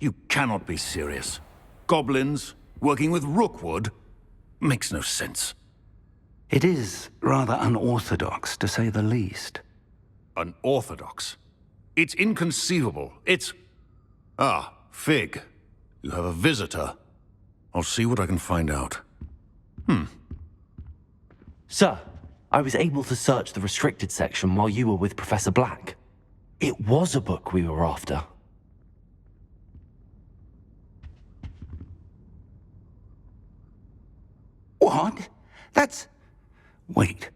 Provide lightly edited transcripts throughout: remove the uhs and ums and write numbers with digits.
You cannot be serious. Goblins working with rookwood? Makes no sense. It is rather unorthodox, to say the least. Unorthodox? It's inconceivable. It's... Ah, Fig. You have a visitor. I'll see what I can find out. Sir, I was able to search the restricted section while you were with Professor Black. It was a book we were after. What? That's... Wait.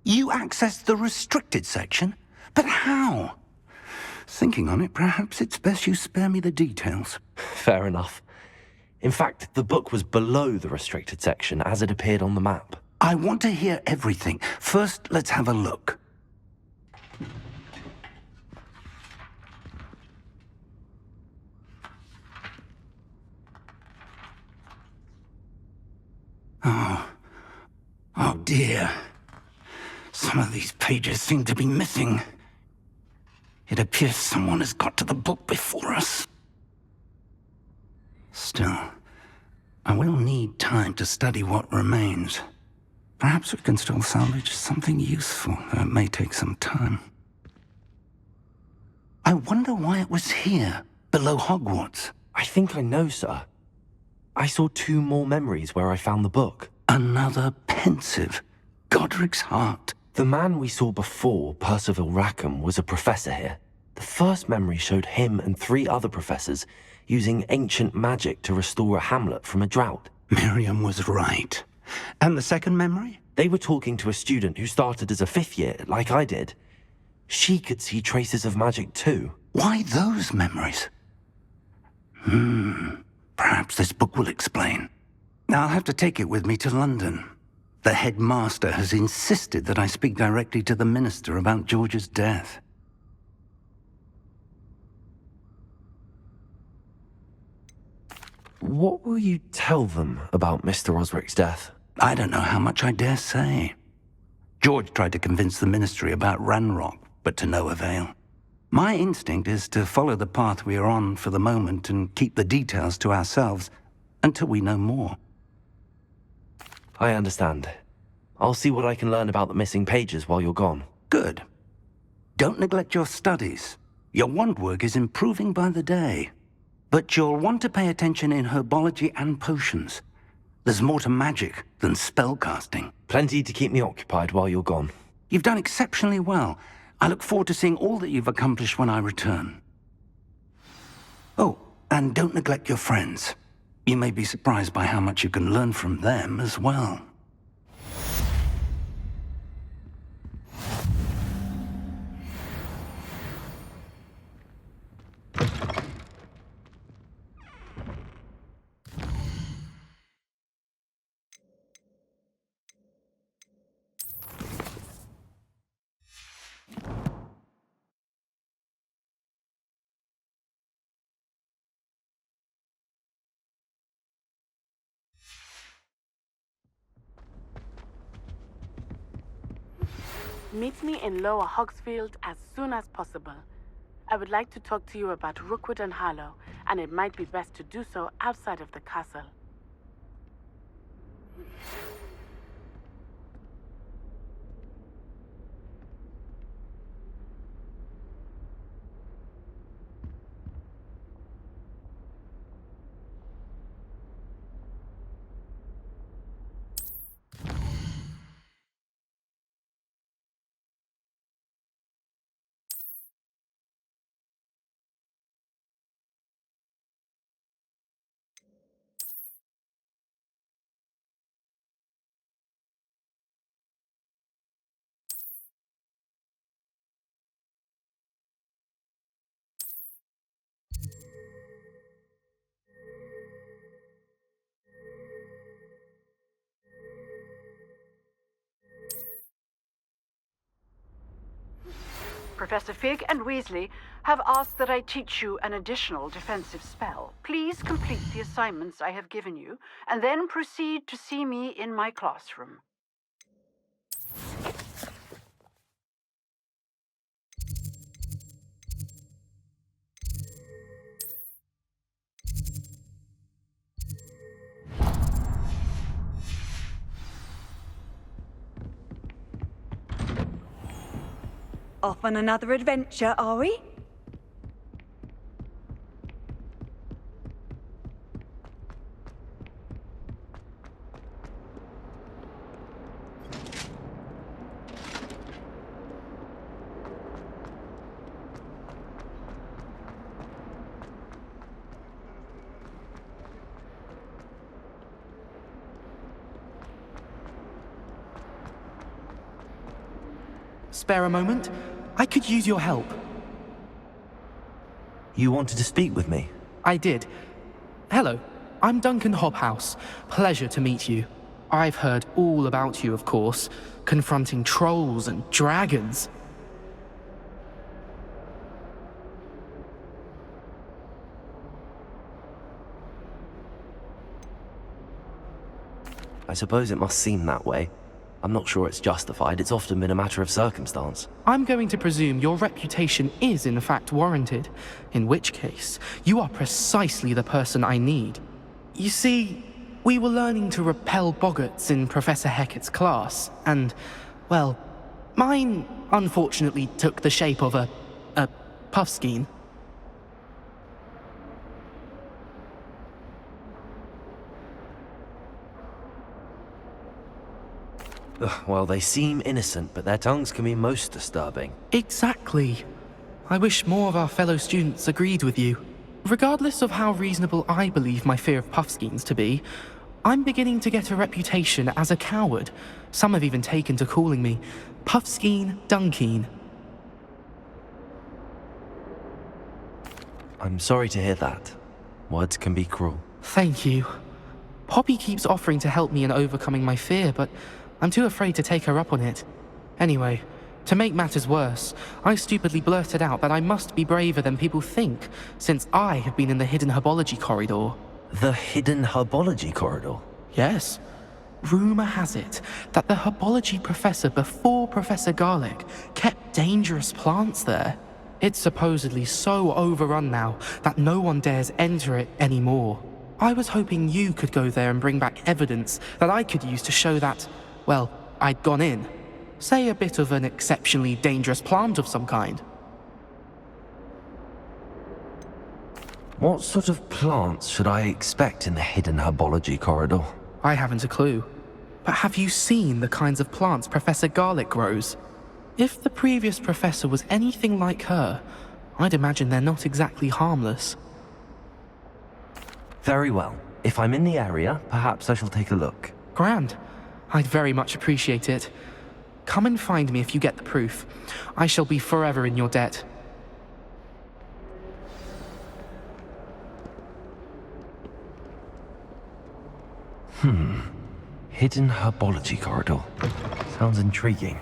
You accessed the restricted section? But how? Thinking on it, perhaps it's best you spare me the details. Fair enough. In fact, the book was below the restricted section as it appeared on the map. I want to hear everything. First, let's have a look. Oh dear. Some of these pages seem to be missing. It appears someone has got to the book before us. Still, I will need time to study what remains. Perhaps we can still salvage something useful, though it may take some time. I wonder why it was here, below Hogwarts. I think I know, sir. I saw 2 more memories where I found the book. Another pensive. Godric's heart. The man we saw before, Percival Rackham, was a professor here. The first memory showed him and 3 other professors using ancient magic to restore a hamlet from a drought. Miriam was right. And the second memory? They were talking to a student who started as a 5th year, like I did. She could see traces of magic too. Why those memories? Perhaps this book will explain. I'll have to take it with me to London. The headmaster has insisted that I speak directly to the minister about George's death. What will you tell them about Mr. Osric's death? I don't know how much I dare say. George tried to convince the ministry about Ranrock, but to no avail. My instinct is to follow the path we are on for the moment and keep the details to ourselves until we know more. I understand. I'll see what I can learn about the missing pages while you're gone. Good. Don't neglect your studies. Your wand work is improving by the day. But you'll want to pay attention in herbology and potions. There's more to magic than spellcasting. Plenty to keep me occupied while you're gone. You've done exceptionally well. I look forward to seeing all that you've accomplished when I return. Oh, and don't neglect your friends. You may be surprised by how much you can learn from them as well. Meet me in Lower Hogsfield as soon as possible. I would like to talk to you about Rookwood and Harlow, and it might be best to do so outside of the castle. Professor Fig and Weasley have asked that I teach you an additional defensive spell. Please complete the assignments I have given you, and then proceed to see me in my classroom. Off on another adventure, are we? Spare a moment? I could use your help. You wanted to speak with me? I did. Hello, I'm Duncan Hobhouse. Pleasure to meet you. I've heard all about you, of course, confronting trolls and dragons. I suppose it must seem that way. I'm not sure it's justified. It's often been a matter of circumstance. I'm going to presume your reputation is in fact warranted, in which case, you are precisely the person I need. You see, we were learning to repel boggarts in Professor Hecat's class, and, well, mine unfortunately took the shape of a puffskein. Well, they seem innocent, but their tongues can be most disturbing. Exactly. I wish more of our fellow students agreed with you. Regardless of how reasonable I believe my fear of puffskeins to be, I'm beginning to get a reputation as a coward. Some have even taken to calling me Puffskeen Dunkeen. I'm sorry to hear that. Words can be cruel. Thank you. Poppy keeps offering to help me in overcoming my fear, but I'm too afraid to take her up on it. Anyway, to make matters worse, I stupidly blurted out that I must be braver than people think, since I have been in the hidden herbology corridor. The hidden herbology corridor? Yes. Rumor has it that the herbology professor before Professor Garlic kept dangerous plants there. It's supposedly so overrun now that no one dares enter it anymore. I was hoping you could go there and bring back evidence that I could use to show that, well, I'd gone in. Say a bit of an exceptionally dangerous plant of some kind. What sort of plants should I expect in the hidden herbology corridor? I haven't a clue. But have you seen the kinds of plants Professor Garlic grows? If the previous professor was anything like her, I'd imagine they're not exactly harmless. Very well. If I'm in the area, perhaps I shall take a look. Grand. I'd very much appreciate it. Come and find me if you get the proof. I shall be forever in your debt. Hidden herbology corridor. Sounds intriguing.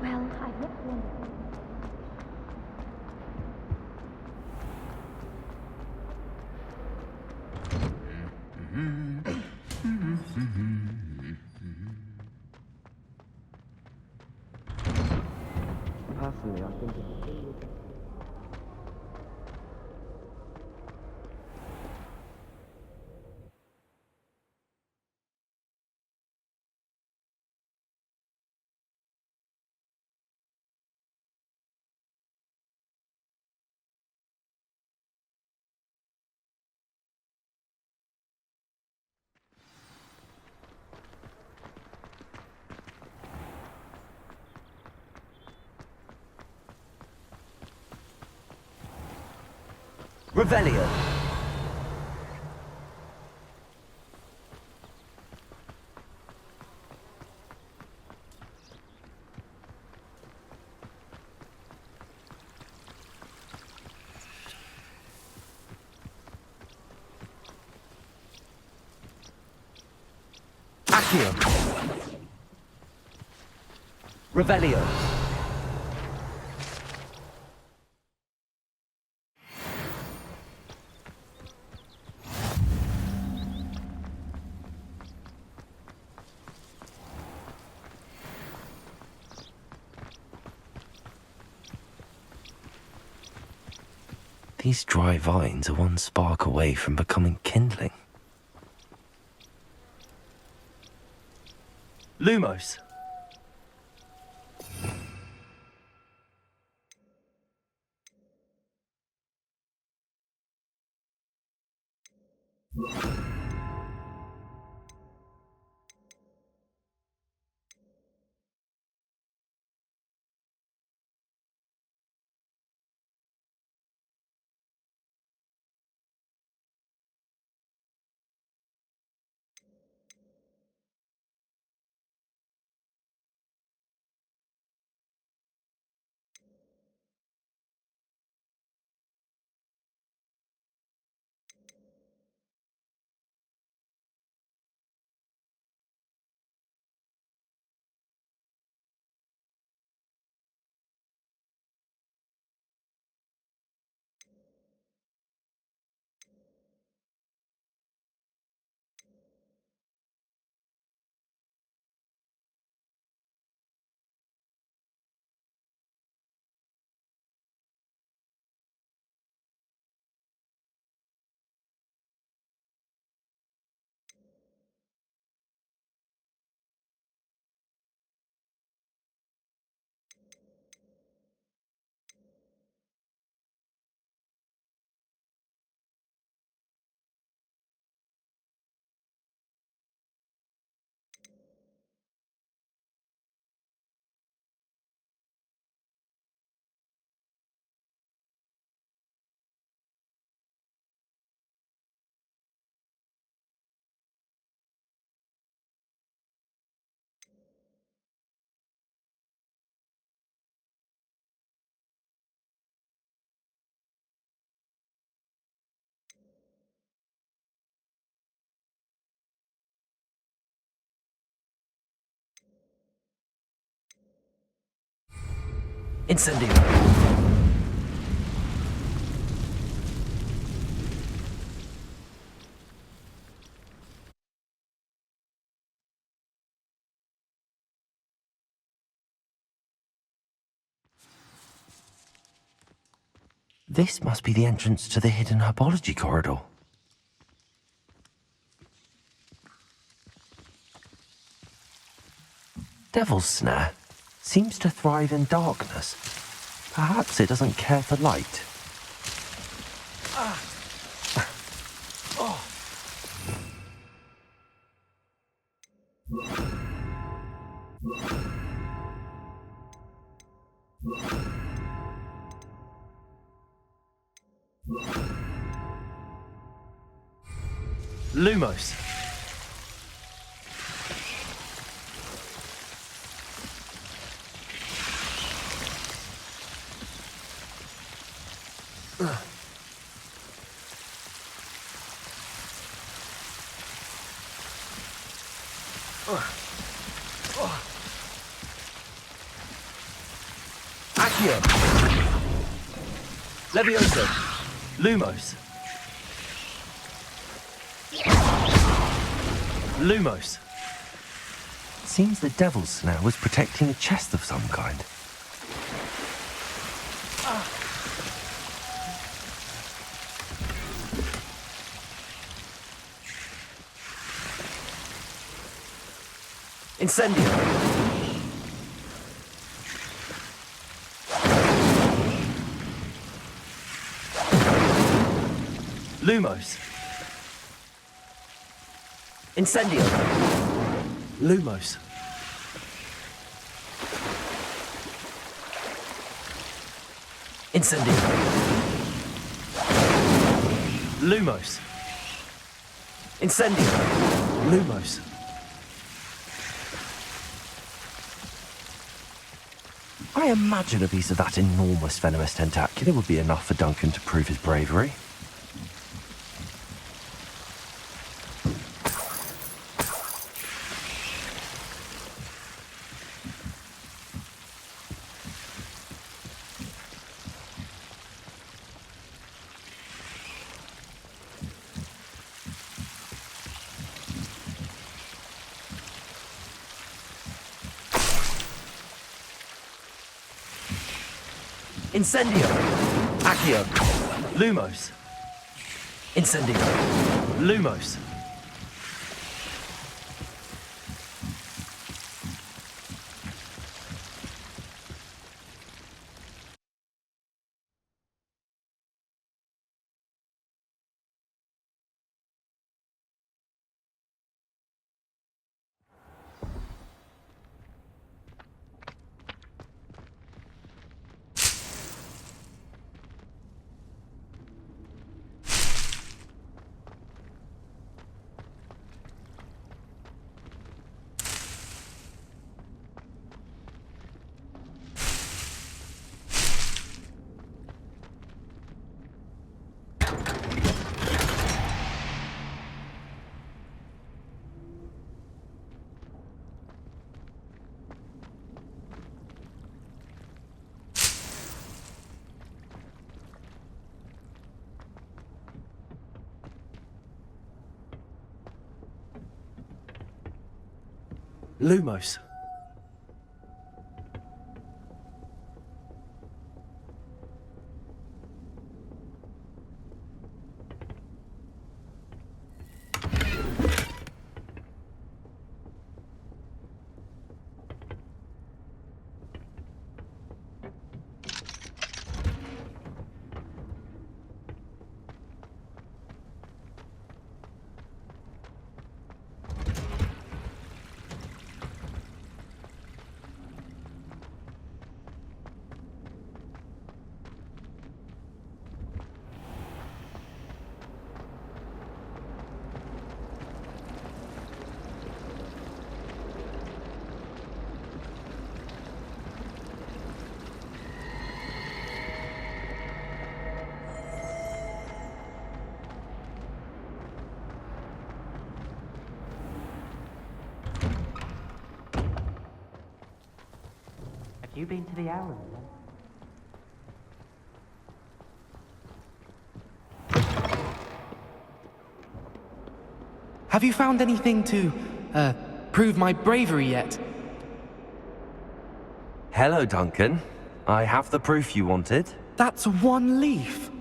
Well, I've looked wonderful. Personally, I think it's... Revelio. Accio. Revelio. These dry vines are one spark away from becoming kindling. Lumos! Incendio! This must be the entrance to the hidden herbology corridor. Devil's Snare seems to thrive in darkness. Perhaps it doesn't care for light. Lumos. Accio. Levioso. Lumos. Lumos. Seems the Devil's Snare was protecting a chest of some kind. Incendio. Lumos. Incendio. Lumos. Incendio. Lumos. Incendio. Lumos. I imagine a piece of that enormous venomous tentacular would be enough for Duncan to prove his bravery. Incendio! Accio! Lumos. Incendio. Lumos. Lumos. Have you been to the owl? Have you found anything to, prove my bravery yet? Hello, Duncan. I have the proof you wanted. That's one leaf.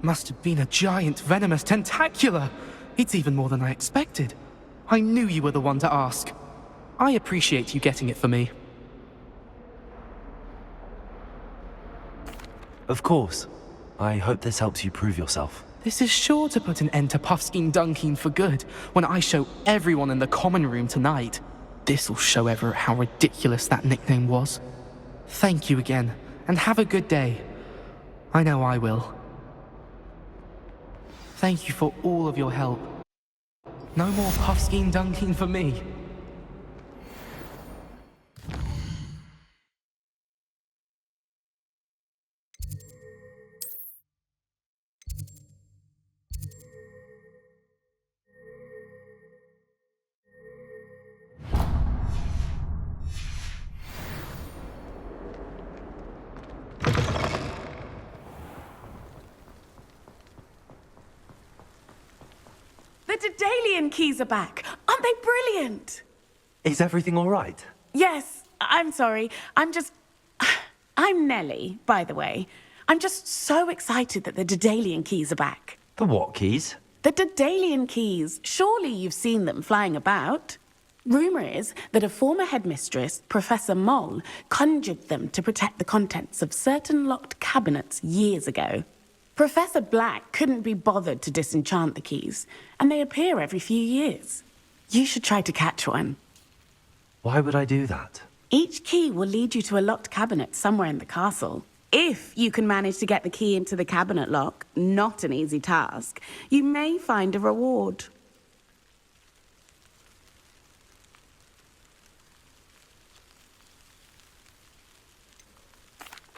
Must have been a giant venomous tentacula. It's even more than I expected. I knew you were the one to ask. I appreciate you getting it for me. Of course. I hope this helps you prove yourself. This is sure to put an end to Puffskein Dunkeen for good when I show everyone in the common room tonight. This'll show Everett how ridiculous that nickname was. Thank you again, and have a good day. I know I will. Thank you for all of your help. No more Puffskein Dunkeen for me. The Daedalian keys are back. Aren't they brilliant? Is everything all right? Yes, I'm sorry. I'm Nellie, by the way. I'm just so excited that the Daedalian keys are back. The what keys? The Daedalian keys. Surely you've seen them flying about. Rumour is that a former headmistress, Professor Moll, conjured them to protect the contents of certain locked cabinets years ago. Professor Black couldn't be bothered to disenchant the keys, and they appear every few years. You should try to catch one. Why would I do that? Each key will lead you to a locked cabinet somewhere in the castle. If you can manage to get the key into the cabinet lock, not an easy task, you may find a reward.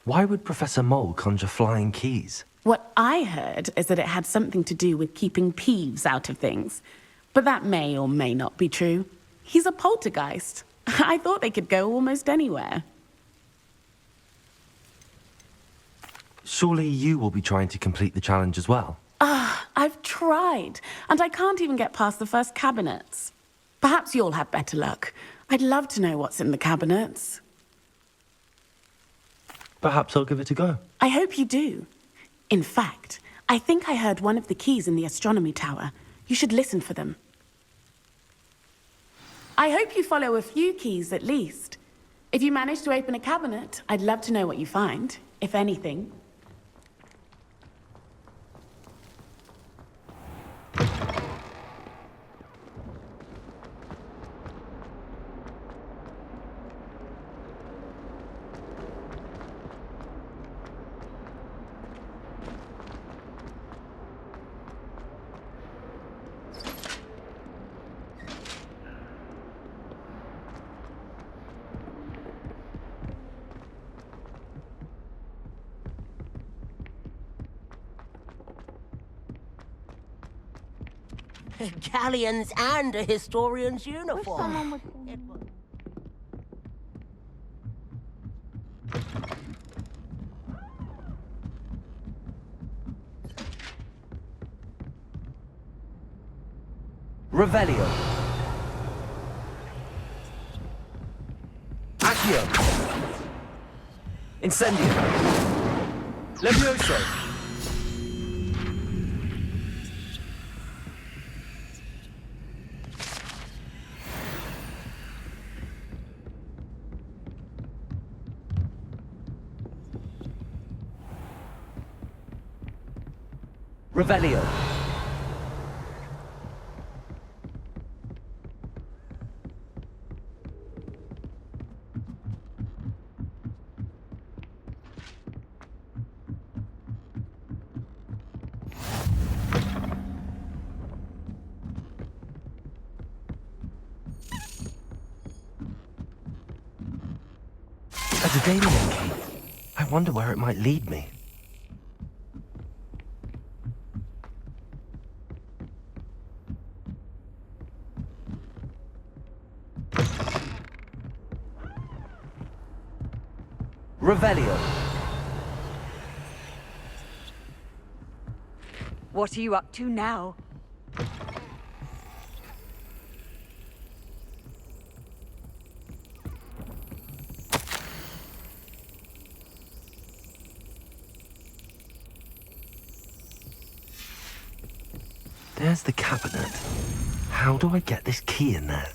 Why would Professor Moll conjure flying keys? What I heard is that it had something to do with keeping Peeves out of things. But that may or may not be true. He's a poltergeist. I thought they could go almost anywhere. Surely you will be trying to complete the challenge as well. I've tried, and I can't even get past the first cabinets. Perhaps you'll have better luck. I'd love to know what's in the cabinets. Perhaps I'll give it a go. I hope you do. In fact, I think I heard one of the keys in the astronomy tower. You should listen for them. I hope you follow a few keys at least. If you manage to open a cabinet, I'd love to know what you find, if anything. Galleons and a historian's uniform. Someone would... Revelio. Accio. Incendio. Levioso. Revelio. A Daedalian key. I wonder where it might lead me. Revelio. What are you up to now? There's the cabinet. How do I get this key in there?